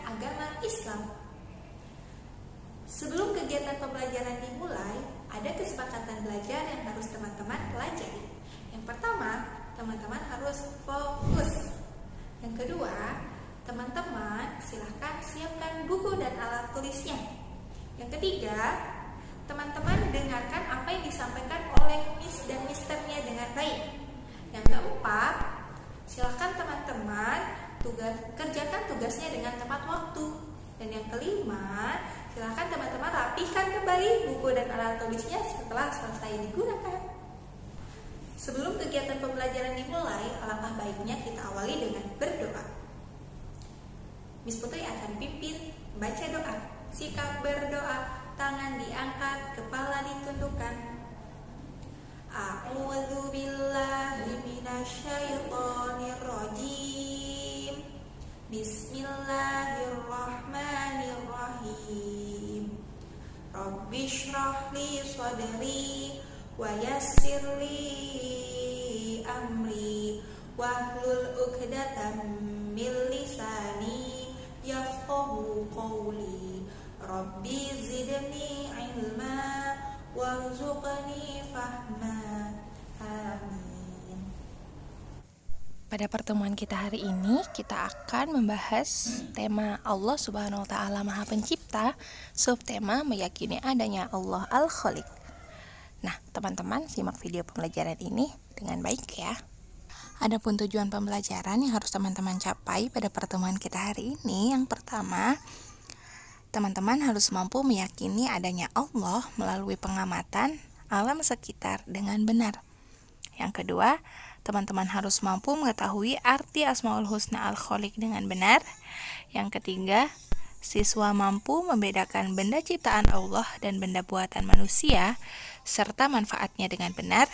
agama Islam. Sebelum kegiatan pembelajaran dimulai, ada kesepakatan belajar yang harus teman-teman pelajari. Yang pertama, teman-teman harus fokus. Yang kedua, teman-teman silahkan siapkan buku dan alat tulisnya. Yang ketiga, teman-teman dengarkan apa yang disampaikan oleh Miss dan Misternya dengan baik. Yang keempat, silahkan teman-teman kerjakan tugasnya dengan tepat waktu. Dan yang kelima, silahkan teman-teman rapihkan kembali buku dan alat tulisnya setelah selesai digunakan. Sebelum kegiatan pembelajaran dimulai, alangkah baiknya kita awali dengan berdoa. Miss Putri akan pimpin baca doa. Sikap berdoa, tangan diangkat, kepala ditundukkan. A'udzu billahi minasyaitonir rajim. Bismillahirrahmanirrahim. Rabbi shrah li sadri wa yassir li amri wahlul 'uqdatam min lisani yafqahu qawli. Rabbi zidni ilma warzuqni fahma. Amin. Pada pertemuan kita hari ini, kita akan membahas tema Allah Subhanahu wa Ta'ala Maha Pencipta, subtema meyakini adanya Allah Al-Khaliq. Nah, teman-teman simak video pembelajaran ini dengan baik ya. Adapun tujuan pembelajaran yang harus teman-teman capai pada pertemuan kita hari ini, yang pertama, teman-teman harus mampu meyakini adanya Allah melalui pengamatan alam sekitar dengan benar. Yang kedua, teman-teman harus mampu mengetahui arti Asmaul Husna Al-Khaliq dengan benar. Yang ketiga, siswa mampu membedakan benda ciptaan Allah dan benda buatan manusia serta manfaatnya dengan benar.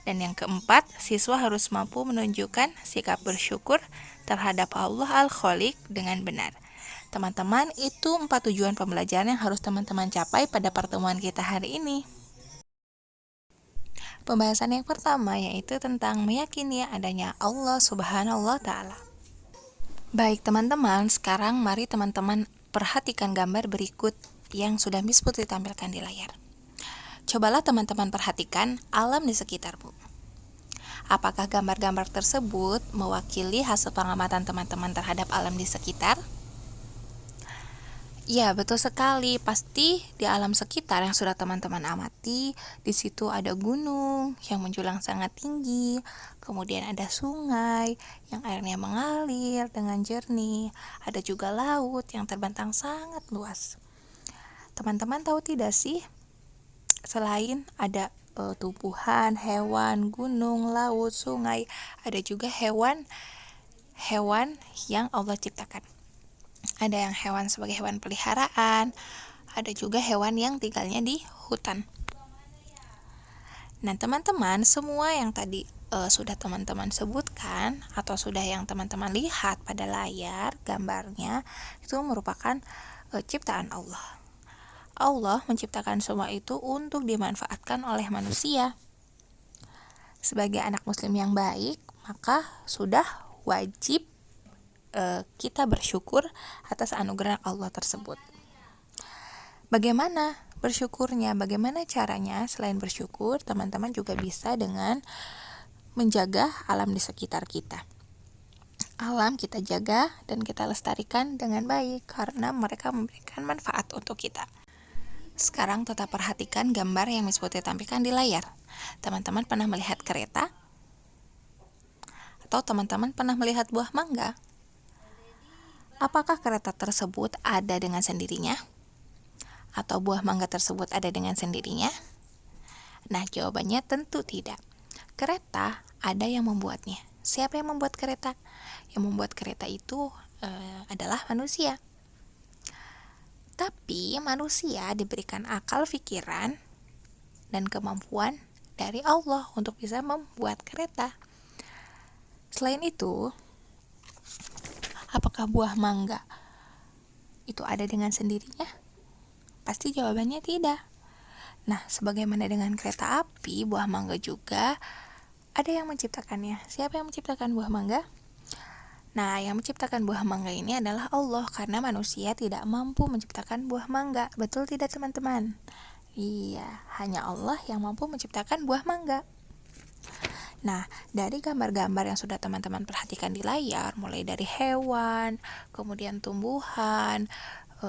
Dan yang keempat, siswa harus mampu menunjukkan sikap bersyukur terhadap Allah Al-Khaliq dengan benar. Teman-teman, itu 4 tujuan pembelajaran yang harus teman-teman capai pada pertemuan kita hari ini. Pembahasan yang pertama yaitu tentang meyakini adanya Allah Subhanahu wa Ta'ala. Baik teman-teman, sekarang mari teman-teman perhatikan gambar berikut yang sudah Miss Putri tampilkan di layar. Cobalah teman-teman perhatikan alam di sekitarmu. Apakah gambar-gambar tersebut mewakili hasil pengamatan teman-teman terhadap alam di sekitar? Ya, betul sekali. Pasti di alam sekitar yang sudah teman-teman amati, di situ ada gunung yang menjulang sangat tinggi, kemudian ada sungai yang airnya mengalir dengan jernih, ada juga laut yang terbentang sangat luas. Teman-teman tahu tidak sih, selain ada tumbuhan, hewan, gunung, laut, sungai, ada juga hewan yang Allah ciptakan. Ada yang hewan sebagai hewan peliharaan, ada juga hewan yang tinggalnya di hutan. Nah teman-teman, semua yang tadi sudah teman-teman sebutkan atau sudah yang teman-teman lihat pada layar gambarnya, itu merupakan ciptaan Allah. Allah menciptakan semua itu untuk dimanfaatkan oleh manusia. Sebagai anak muslim yang baik, maka sudah wajib kita bersyukur atas anugerah Allah tersebut. Bagaimana bersyukurnya? Bagaimana caranya? Selain bersyukur, teman-teman juga bisa dengan menjaga alam di sekitar kita. Alam kita jaga dan kita lestarikan dengan baik karena mereka memberikan manfaat untuk kita. Sekarang tetap perhatikan gambar yang Miss Putri tampilkan di layar. Teman-teman pernah melihat kereta? Atau teman-teman pernah melihat buah mangga? Apakah kereta tersebut ada dengan sendirinya? Atau buah mangga tersebut ada dengan sendirinya? Nah, jawabannya tentu tidak. Kereta ada yang membuatnya. Siapa yang membuat kereta? Yang membuat kereta itu adalah manusia. Tapi manusia diberikan akal pikiran dan kemampuan dari Allah untuk bisa membuat kereta. Selain itu, apakah buah mangga itu ada dengan sendirinya? Pasti jawabannya tidak. Nah, sebagaimana dengan kereta api, buah mangga juga ada yang menciptakannya. Siapa yang menciptakan buah mangga? Nah, yang menciptakan buah mangga ini adalah Allah, karena manusia tidak mampu menciptakan buah mangga. Betul tidak, teman-teman? Iya, hanya Allah yang mampu menciptakan buah mangga. Nah, dari gambar-gambar yang sudah teman-teman perhatikan di layar, mulai dari hewan, kemudian tumbuhan,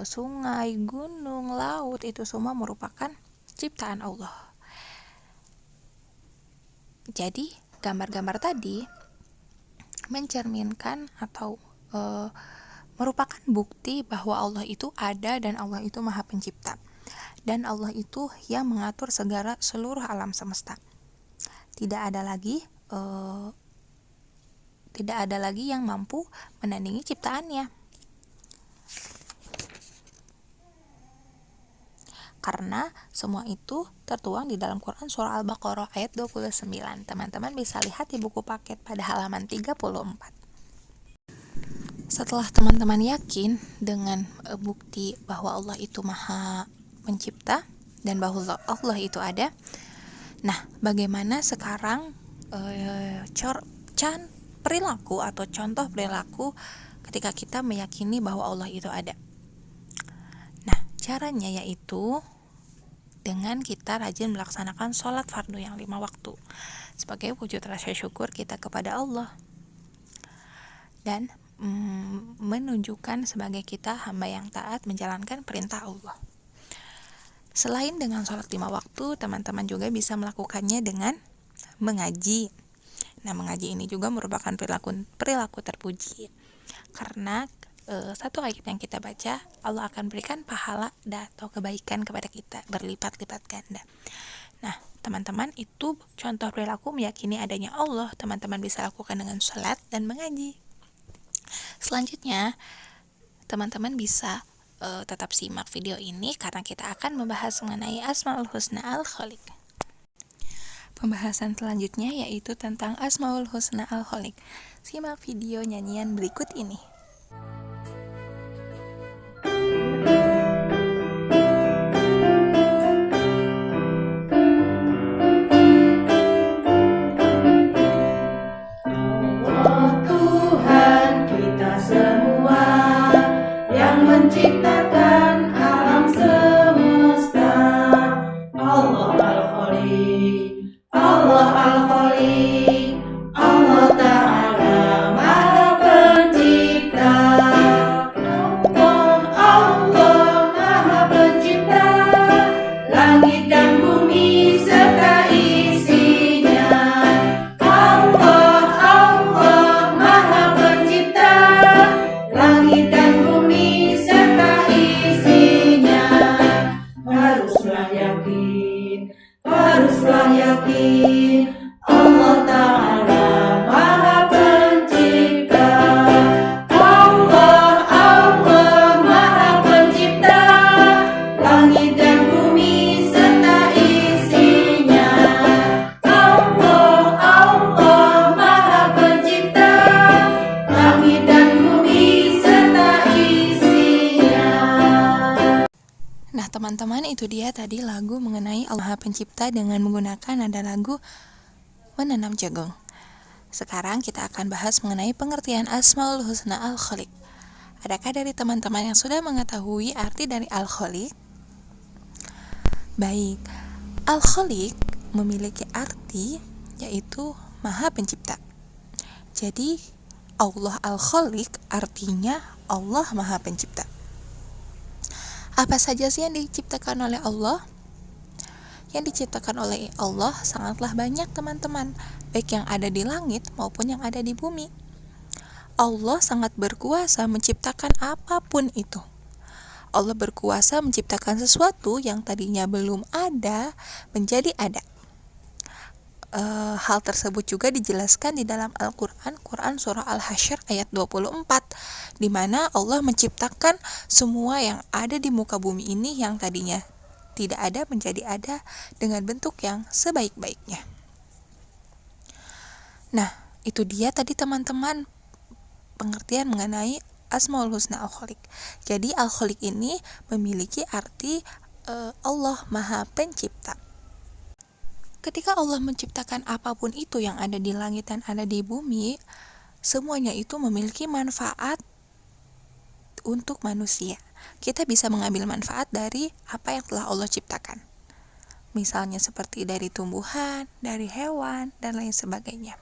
sungai, gunung, laut, itu semua merupakan ciptaan Allah. Jadi, gambar-gambar tadi mencerminkan atau merupakan bukti bahwa Allah itu ada dan Allah itu Maha Pencipta. Dan Allah itu yang mengatur segala seluruh alam semesta. Tidak ada lagi yang mampu menandingi ciptaannya. Karena semua itu tertuang di dalam Quran surah Al-Baqarah ayat 29. Teman-teman bisa lihat di buku paket pada halaman 34. Setelah teman-teman yakin dengan bukti bahwa Allah itu Maha Pencipta dan bahwa Allah itu ada, nah, bagaimana sekarang perilaku atau contoh perilaku ketika kita meyakini bahwa Allah itu ada? Nah, caranya yaitu dengan kita rajin melaksanakan sholat fardu yang 5 waktu sebagai wujud rasa syukur kita kepada Allah dan menunjukkan sebagai kita hamba yang taat menjalankan perintah Allah. Selain dengan sholat 5 waktu, teman-teman juga bisa melakukannya dengan mengaji. Nah, mengaji ini juga merupakan perilaku terpuji, karena satu ayat yang kita baca, Allah akan berikan pahala atau kebaikan kepada kita berlipat-lipat ganda. Nah, teman-teman, itu contoh perilaku meyakini adanya Allah. Teman-teman bisa lakukan dengan sholat dan mengaji. Selanjutnya, teman-teman bisa tetap simak video ini karena kita akan membahas mengenai Asmaul Husna Al-Khaliq. Pembahasan selanjutnya yaitu tentang Asmaul Husna Al-Khaliq. Simak video nyanyian berikut ini. Menciptakan alam semesta, Allah Al-Khaliq, Allah Al-Khaliq, Allah Ta'ala Maha Pencipta. Allah, Allah Maha Pencipta, langit dan bumi serta isinya. Allah, Allah Maha Pencipta, langit dan bumi haruslah yakin Allah Ta'ala Maha Pencipta. Allah, Allah Maha Pencipta, langit dan bumi serta isinya. Allah, Allah Maha Pencipta, langit dan bumi serta isinya. Nah, teman-teman, itu dia tadi lagu mengenai Allah Maha Pencipta dengan menggunakan nada lagu Menanam Jagung. Sekarang kita akan bahas mengenai pengertian Asmaul Husna Al-Khaliq. Adakah dari teman-teman yang sudah mengetahui arti dari Al-Khaliq? Baik, Al-Khaliq memiliki arti yaitu Maha Pencipta. Jadi, Allah Al-Khaliq artinya Allah Maha Pencipta. Apa saja sih yang diciptakan oleh Allah? Yang diciptakan oleh Allah sangatlah banyak, teman-teman, baik yang ada di langit maupun yang ada di bumi. Allah sangat berkuasa menciptakan apapun itu. Allah berkuasa menciptakan sesuatu yang tadinya belum ada menjadi ada. Hal tersebut juga dijelaskan di dalam Al-Quran, Quran surah Al-Hasyr ayat 24, di mana Allah menciptakan semua yang ada di muka bumi ini yang tadinya tidak ada menjadi ada dengan bentuk yang sebaik-baiknya. Nah, itu dia tadi teman-teman pengertian mengenai Asmaul Husna Al-Khaliq. Jadi Al-Khaliq ini memiliki arti Allah Maha Pencipta. Ketika Allah menciptakan apapun itu yang ada di langit dan ada di bumi, semuanya itu memiliki manfaat untuk manusia. Kita bisa mengambil manfaat dari apa yang telah Allah ciptakan. Misalnya seperti dari tumbuhan, dari hewan, dan lain sebagainya.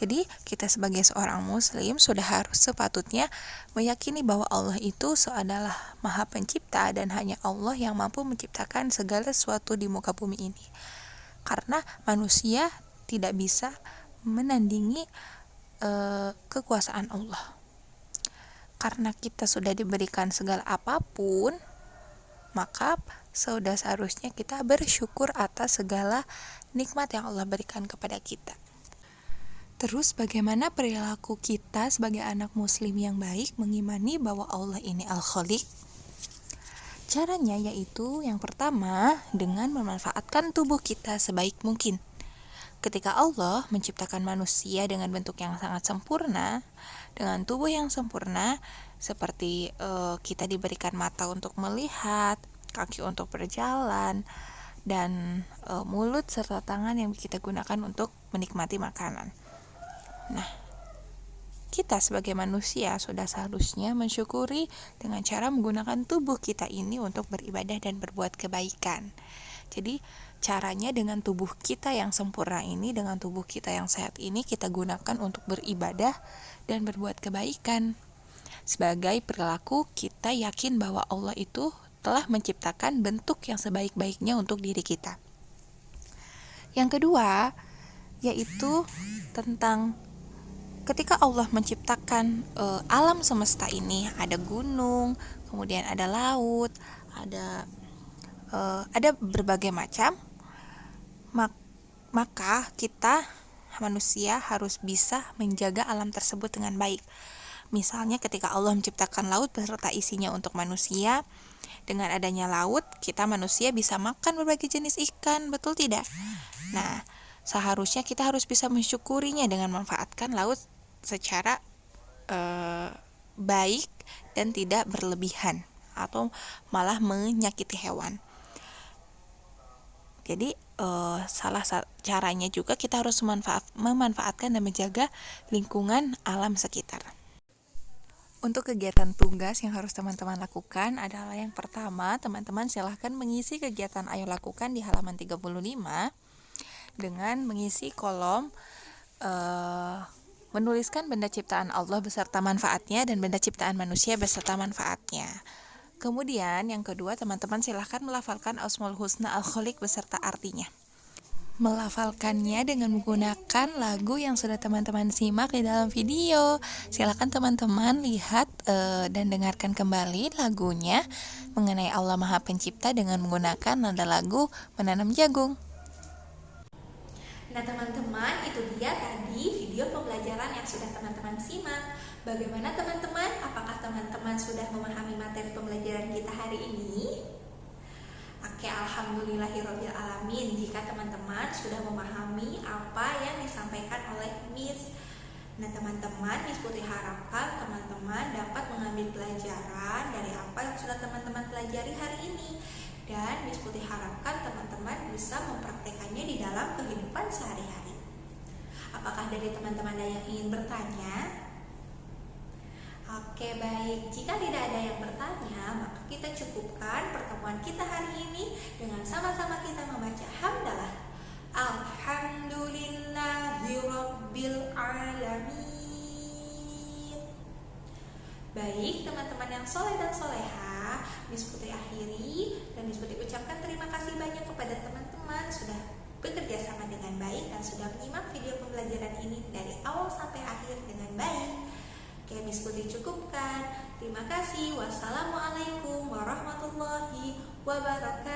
Jadi kita sebagai seorang muslim sudah harus sepatutnya meyakini bahwa Allah itu adalah Maha Pencipta dan hanya Allah yang mampu menciptakan segala sesuatu di muka bumi ini. Karena manusia tidak bisa menandingi kekuasaan Allah. Karena kita sudah diberikan segala apapun, maka sudah seharusnya kita bersyukur atas segala nikmat yang Allah berikan kepada kita. Terus bagaimana perilaku kita sebagai anak muslim yang baik mengimani bahwa Allah ini Al-Khaliq? Caranya yaitu yang pertama dengan memanfaatkan tubuh kita sebaik mungkin. Ketika Allah menciptakan manusia dengan bentuk yang sangat sempurna, dengan tubuh yang sempurna, seperti kita diberikan mata untuk melihat, kaki untuk berjalan, dan mulut serta tangan yang kita gunakan untuk menikmati makanan. Nah, kita sebagai manusia sudah seharusnya mensyukuri dengan cara menggunakan tubuh kita ini untuk beribadah dan berbuat kebaikan. Jadi caranya dengan tubuh kita yang sempurna ini, dengan tubuh kita yang sehat ini, kita gunakan untuk beribadah dan berbuat kebaikan. Sebagai perilaku, kita yakin bahwa Allah itu telah menciptakan bentuk yang sebaik-baiknya untuk diri kita. Yang kedua, yaitu tentang ketika Allah menciptakan alam semesta ini, ada gunung, kemudian ada laut, ada berbagai macam, maka kita manusia harus bisa menjaga alam tersebut dengan baik. Misalnya ketika Allah menciptakan laut beserta isinya untuk manusia, dengan adanya laut, kita manusia bisa makan berbagai jenis ikan, betul tidak? Nah, seharusnya kita harus bisa mensyukurinya dengan memanfaatkan laut secara baik dan tidak berlebihan atau malah menyakiti hewan. Jadi salah satu caranya juga kita harus memanfaatkan dan menjaga lingkungan alam sekitar. Untuk kegiatan tugas yang harus teman-teman lakukan adalah yang pertama, teman-teman silahkan mengisi kegiatan Ayo Lakukan di halaman 35 dengan mengisi kolom menuliskan benda ciptaan Allah beserta manfaatnya dan benda ciptaan manusia beserta manfaatnya. Kemudian yang kedua, teman-teman silahkan melafalkan Asmaul Husna Al-Khaliq beserta artinya. Melafalkannya dengan menggunakan lagu yang sudah teman-teman simak di dalam video. Silakan teman-teman lihat dan dengarkan kembali lagunya mengenai Allah Maha Pencipta dengan menggunakan nada lagu Menanam Jagung. Nah teman-teman, itu dia tadi video pembelajaran yang sudah teman-teman simak. Bagaimana teman-teman? Apakah teman-teman sudah memahami materi pembelajaran kita hari ini? Oke, alhamdulillahirrabbilalamin jika teman-teman sudah memahami apa yang disampaikan oleh Miss. Nah teman-teman, Miss Putri harapkan teman-teman dapat mengambil pelajaran dari apa yang sudah teman-teman pelajari hari ini. Dan Miss Putri harapkan teman-teman bisa mempraktekannya di dalam kehidupan sehari-hari. Apakah dari teman-teman ada yang ingin bertanya? Oke, baik. Jika tidak ada yang bertanya, maka kita cukupkan pertemuan kita hari ini dengan sama-sama kita membaca hamdalah. Alhamdulillahirabbil alamin. Baik, teman-teman yang soleh dan soleha, Miss Putri akhiri dan Miss Putri ucapkan terima kasih banyak kepada teman-teman sudah bekerja sama dengan baik dan sudah menyimak video pembelajaran ini dari awal sampai akhir dengan baik. Oke, Miss Putri cukupkan. Terima kasih. Wassalamualaikum warahmatullahi wabarakatuh.